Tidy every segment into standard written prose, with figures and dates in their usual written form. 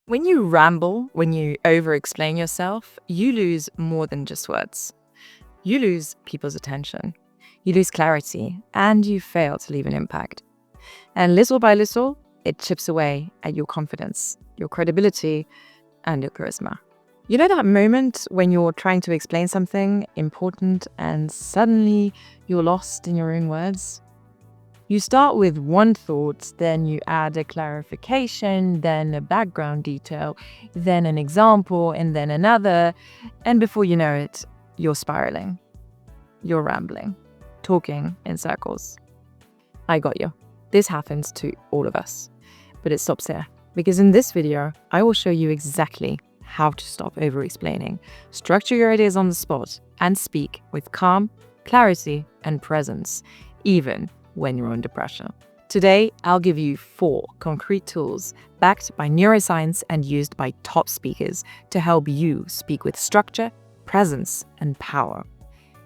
When you ramble, when you over-explain yourself, you lose more than just words. You lose people's attention, you lose clarity, and you fail to leave an impact. And little by little, it chips away at your confidence, your credibility, and your charisma. You know that moment when you're trying to explain something important and suddenly you're lost in your own words? You start with one thought, then you add a clarification, then a background detail, then an example, and then another. And before you know it, you're spiraling. You're rambling, talking in circles. I got you. This happens to all of us. But it stops here, because in this video, I will show you exactly how to stop over-explaining, structure your ideas on the spot, and speak with calm, clarity, and presence, even when you're under pressure. Today, I'll give you 4 concrete tools backed by neuroscience and used by top speakers to help you speak with structure, presence, and power.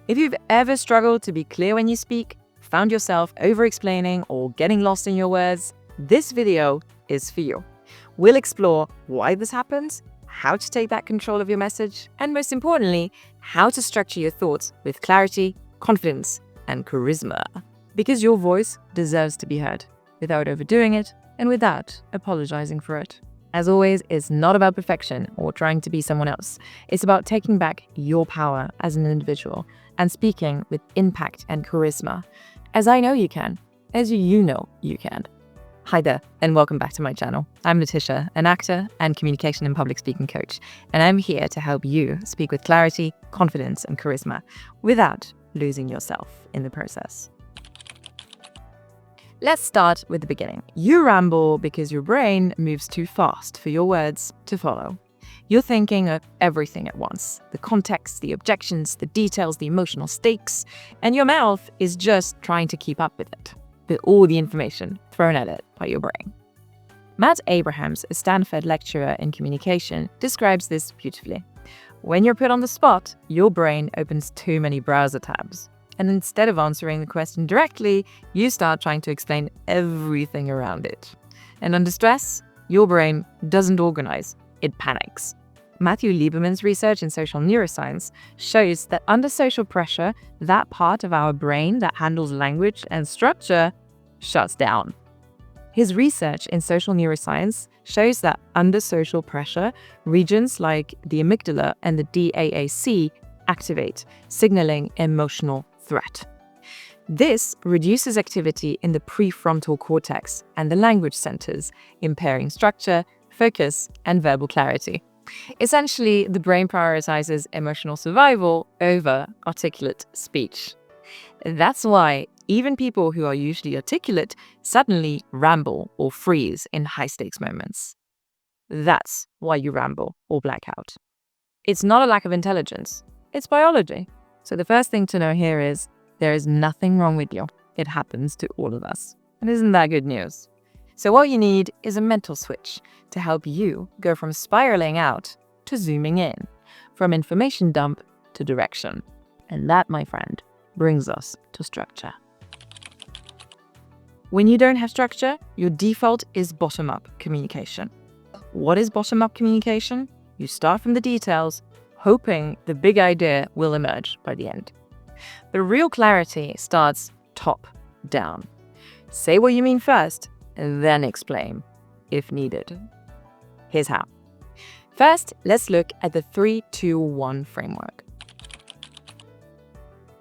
If you've ever struggled to be clear when you speak, found yourself over-explaining or getting lost in your words, this video is for you. We'll explore why this happens, how to take back control of your message, and most importantly, how to structure your thoughts with clarity, confidence, and charisma. Because your voice deserves to be heard without overdoing it and without apologizing for it. As always, it's not about perfection or trying to be someone else. It's about taking back your power as an individual and speaking with impact and charisma, as I know you can, as you know you can. Hi there, and welcome back to my channel. I'm Letitia, an actor and communication and public speaking coach, and I'm here to help you speak with clarity, confidence, and charisma without losing yourself in the process. Let's start with the beginning. You ramble because your brain moves too fast for your words to follow. You're thinking of everything at once, the context, the objections, the details, the emotional stakes, and your mouth is just trying to keep up with it, with all the information thrown at it by your brain. Matt Abrahams, a Stanford lecturer in communication, describes this beautifully. When you're put on the spot, your brain opens too many browser tabs. And instead of answering the question directly, you start trying to explain everything around it. And under stress, your brain doesn't organize, it panics. Matthew Lieberman's research in social neuroscience shows that under social pressure, that part of our brain that handles language and structure shuts down. His research in social neuroscience shows that under social pressure, regions like the amygdala and the DAAC activate, signaling emotional threat. This reduces activity in the prefrontal cortex and the language centers, impairing structure, focus, and verbal clarity. Essentially, the brain prioritizes emotional survival over articulate speech. That's why even people who are usually articulate suddenly ramble or freeze in high-stakes moments. That's why you ramble or black out. It's not a lack of intelligence, it's biology. So the first thing to know here is there is nothing wrong with you. It happens to all of us. And isn't that good news? So what you need is a mental switch to help you go from spiraling out to zooming in, from information dump to direction. And that, my friend, brings us to structure. When you don't have structure, your default is bottom-up communication. What is bottom-up communication? You start from the details, hoping the big idea will emerge by the end. The real clarity starts top down. Say what you mean first, and then explain, if needed. Here's how. First, let's look at the 3-2-1 framework.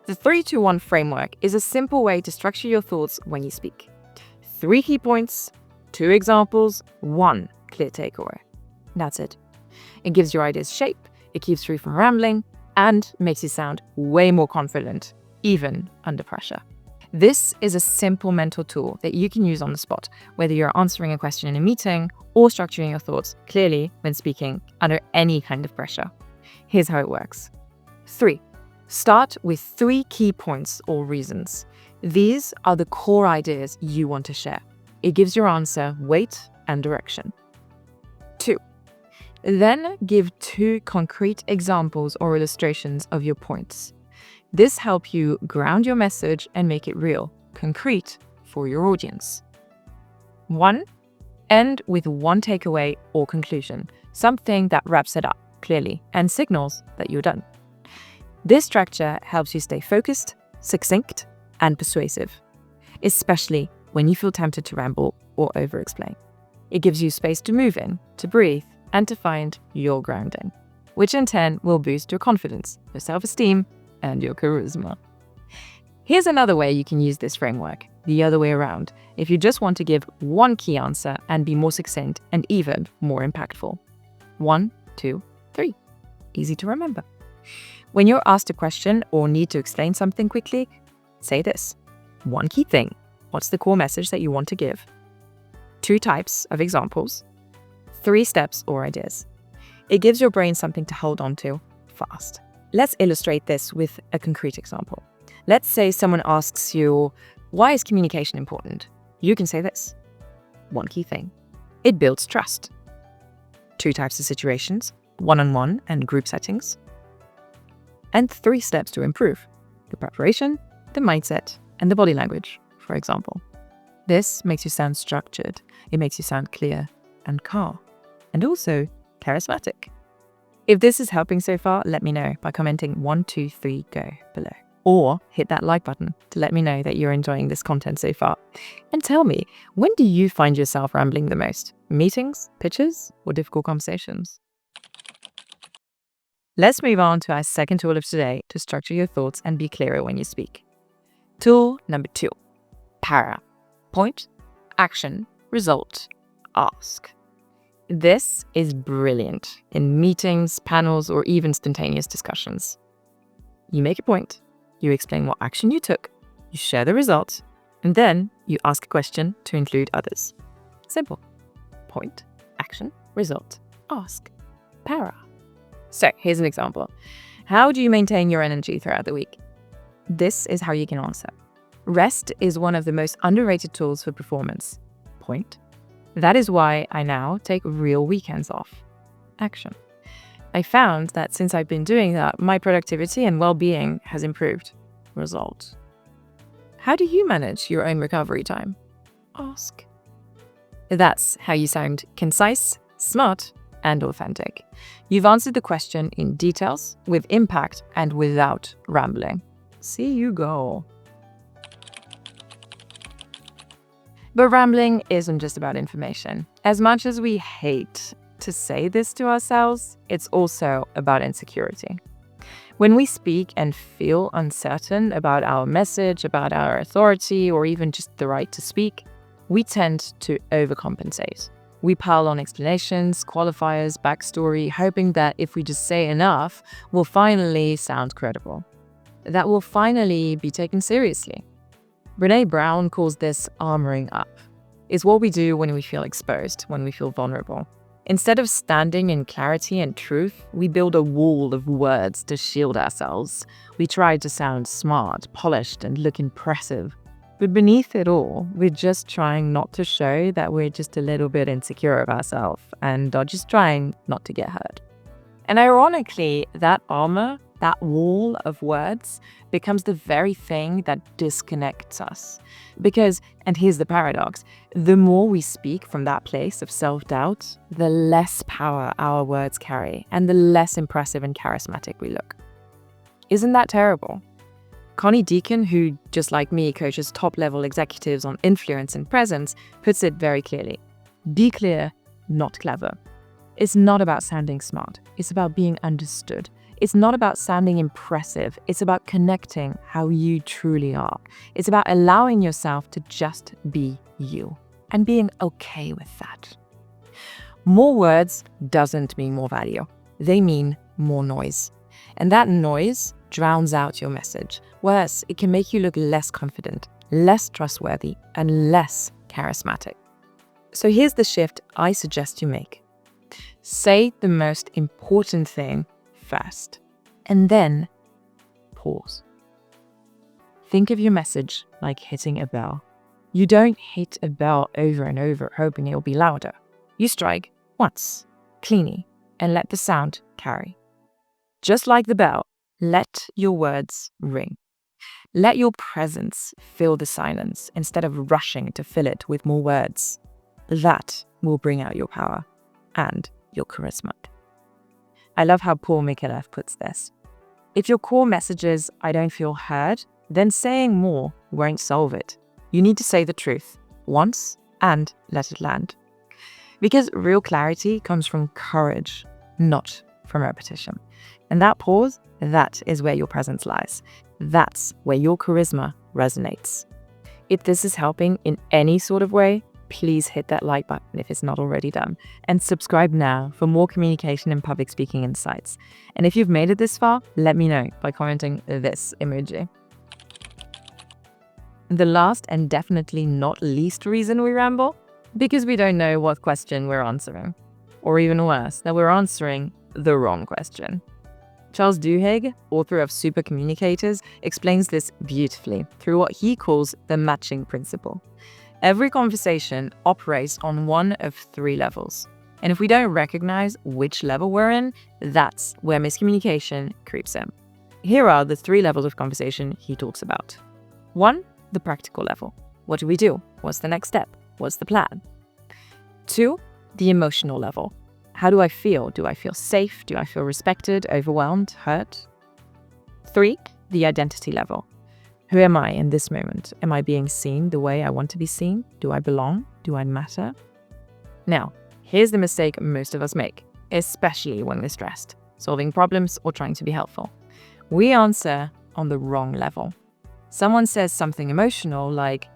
The 3-2-1 framework is a simple way to structure your thoughts when you speak. 3 key points, 2 examples, 1 clear takeaway. That's it. It gives your ideas shape, it keeps you from rambling, and makes you sound way more confident, even under pressure. This is a simple mental tool that you can use on the spot, whether you're answering a question in a meeting or structuring your thoughts clearly when speaking under any kind of pressure. Here's how it works. 3. Start with 3 key points or reasons. These are the core ideas you want to share. It gives your answer weight and direction. 2. Then give 2 concrete examples or illustrations of your points. This helps you ground your message and make it real, concrete for your audience. 1. End with one takeaway or conclusion, something that wraps it up clearly and signals that you're done. This structure helps you stay focused, succinct, and persuasive, especially when you feel tempted to ramble or overexplain. It gives you space to move in, to breathe, and to find your grounding, which in turn will boost your confidence, your self-esteem, and your charisma. Here's another way you can use this framework, the other way around, if you just want to give one key answer and be more succinct and even more impactful. 1, 2, 3. Easy to remember. When you're asked a question or need to explain something quickly, say this. One key thing. What's the core message that you want to give? 2 types of examples. 3 steps or ideas. It gives your brain something to hold on to fast. Let's illustrate this with a concrete example. Let's say someone asks you, why is communication important? You can say this. One key thing. It builds trust. 2 types of situations, one-on-one and group settings. And 3 steps to improve. The preparation, the mindset, and the body language, for example. This makes you sound structured. It makes you sound clear and calm. And also charismatic. If this is helping so far, let me know by commenting 1, 2, 3, go below. Or hit that like button to let me know that you're enjoying this content so far. And tell me, when do you find yourself rambling the most? Meetings, pitches, or difficult conversations? Let's move on to our second tool of today to structure your thoughts and be clearer when you speak. Tool number 2, P.A.R.A. Point, action, result, ask. This is brilliant in meetings, panels, or even spontaneous discussions. You make a point, you explain what action you took, you share the results, and then you ask a question to include others. Simple. Point, action, result, ask. P.A.R.A. So here's an example. How do you maintain your energy throughout the week? This is how you can answer. Rest is one of the most underrated tools for performance. Point. That is why I now take real weekends off. Action. I found that since I've been doing that, my productivity and well-being has improved. Result. How do you manage your own recovery time? Ask. That's how you sound concise, smart, and authentic. You've answered the question in details, with impact, and without rambling. See you go. But rambling isn't just about information. As much as we hate to say this to ourselves, it's also about insecurity. When we speak and feel uncertain about our message, about our authority, or even just the right to speak, we tend to overcompensate. We pile on explanations, qualifiers, backstory, hoping that if we just say enough, we'll finally sound credible. That we'll finally be taken seriously. Brené Brown calls this armoring up. It's what we do when we feel exposed, when we feel vulnerable. Instead of standing in clarity and truth, we build a wall of words to shield ourselves. We try to sound smart, polished, and look impressive. But beneath it all, we're just trying not to show that we're just a little bit insecure of ourselves and are just trying not to get hurt. And ironically, that armor, that wall of words, becomes the very thing that disconnects us. Because, and here's the paradox, the more we speak from that place of self-doubt, the less power our words carry and the less impressive and charismatic we look. Isn't that terrible? Connie Deacon, who, just like me, coaches top-level executives on influence and presence, puts it very clearly. Be clear, not clever. It's not about sounding smart. It's about being understood. It's not about sounding impressive. It's about connecting how you truly are. It's about allowing yourself to just be you and being okay with that. More words doesn't mean more value. They mean more noise. And that noise drowns out your message. Worse, it can make you look less confident, less trustworthy, and less charismatic. So here's the shift I suggest you make. Say the most important thing first, and then pause. Think of your message like hitting a bell. You don't hit a bell over and over hoping it'll be louder. You strike once, cleanly, and let the sound carry. Just like the bell, let your words ring. Let your presence fill the silence instead of rushing to fill it with more words. That will bring out your power and your charisma. I love how P.A.R.A puts this. If your core message is, I don't feel heard, then saying more won't solve it. You need to say the truth once and let it land. Because real clarity comes from courage, not from repetition. And that pause, that is where your presence lies. That's where your charisma resonates. If this is helping in any sort of way, please hit that like button if it's not already done, and subscribe now for more communication and public speaking insights. And if you've made it this far, let me know by commenting this emoji. The last and definitely not least reason we ramble, because we don't know what question we're answering. Or even worse, that we're answering the wrong question. Charles Duhigg, author of Super Communicators, explains this beautifully through what he calls the matching principle. Every conversation operates on one of 3 levels. And if we don't recognize which level we're in, that's where miscommunication creeps in. Here are the 3 levels of conversation he talks about. 1, the practical level. What do we do? What's the next step? What's the plan? 2, the emotional level. How do I feel? Do I feel safe? Do I feel respected, overwhelmed, hurt? 3, the identity level. Who am I in this moment? Am I being seen the way I want to be seen? Do I belong? Do I matter? Now, here's the mistake most of us make, especially when we're stressed, solving problems or trying to be helpful. We answer on the wrong level. Someone says something emotional like,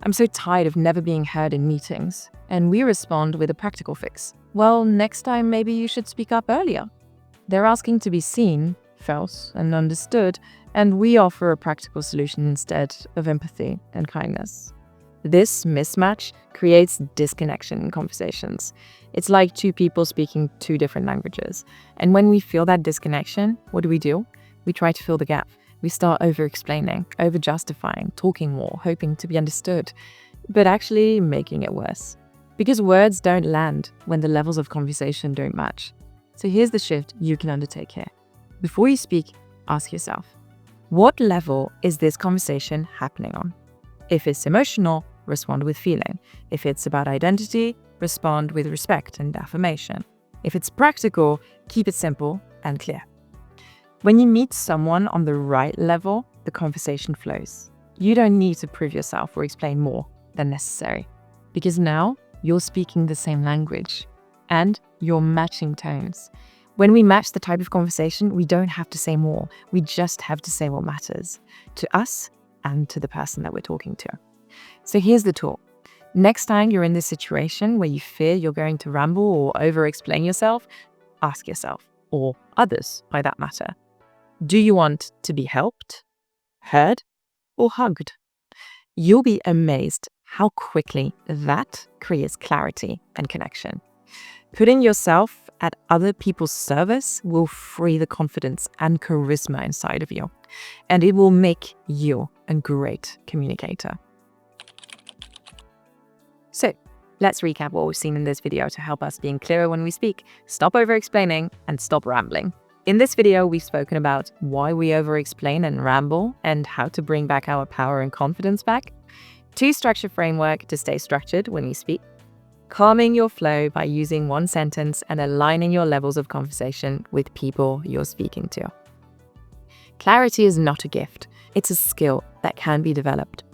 I'm so tired of never being heard in meetings. And we respond with a practical fix. Well, next time maybe you should speak up earlier. They're asking to be seen, felt, and understood, and we offer a practical solution instead of empathy and kindness. This mismatch creates disconnection in conversations. It's like 2 people speaking 2 different languages. And when we feel that disconnection, what do? We try to fill the gap. We start over-explaining, over-justifying, talking more, hoping to be understood, but actually making it worse. Because words don't land when the levels of conversation don't match. So here's the shift you can undertake here. Before you speak, ask yourself, what level is this conversation happening on? If it's emotional, respond with feeling. If it's about identity, respond with respect and affirmation. If it's practical, keep it simple and clear. When you meet someone on the right level, the conversation flows. You don't need to prove yourself or explain more than necessary, because now you're speaking the same language and you're matching tones. When we match the type of conversation, we don't have to say more. We just have to say what matters to us and to the person that we're talking to. So here's the tool. Next time you're in this situation where you fear you're going to ramble or over-explain yourself, ask yourself, or others by that matter, do you want to be helped, heard, or hugged? You'll be amazed how quickly that creates clarity and connection. Putting yourself at other people's service will free the confidence and charisma inside of you, and it will make you a great communicator. So, let's recap what we've seen in this video to help us being clearer when we speak, stop over-explaining, and stop rambling. In this video, we've spoken about why we over-explain and ramble and how to bring back our power and confidence back, 2 structure framework to stay structured when you speak, calming your flow by using 1 sentence and aligning your levels of conversation with people you're speaking to. Clarity is not a gift, it's a skill that can be developed.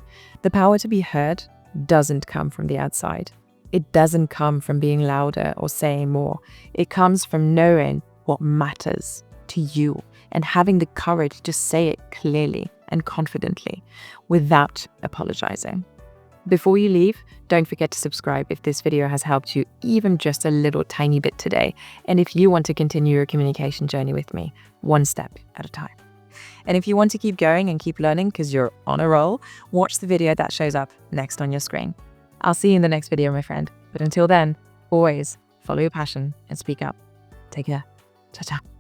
The power to be heard doesn't come from the outside. It doesn't come from being louder or saying more. It comes from knowing what matters to you and having the courage to say it clearly and confidently without apologizing. Before you leave, don't forget to subscribe if this video has helped you even just a little tiny bit today, and if you want to continue your communication journey with me, 1 step at a time. And if you want to keep going and keep learning because you're on a roll, watch the video that shows up next on your screen. I'll see you in the next video, my friend. But until then, always follow your passion and speak up. Take care. Ciao, ciao.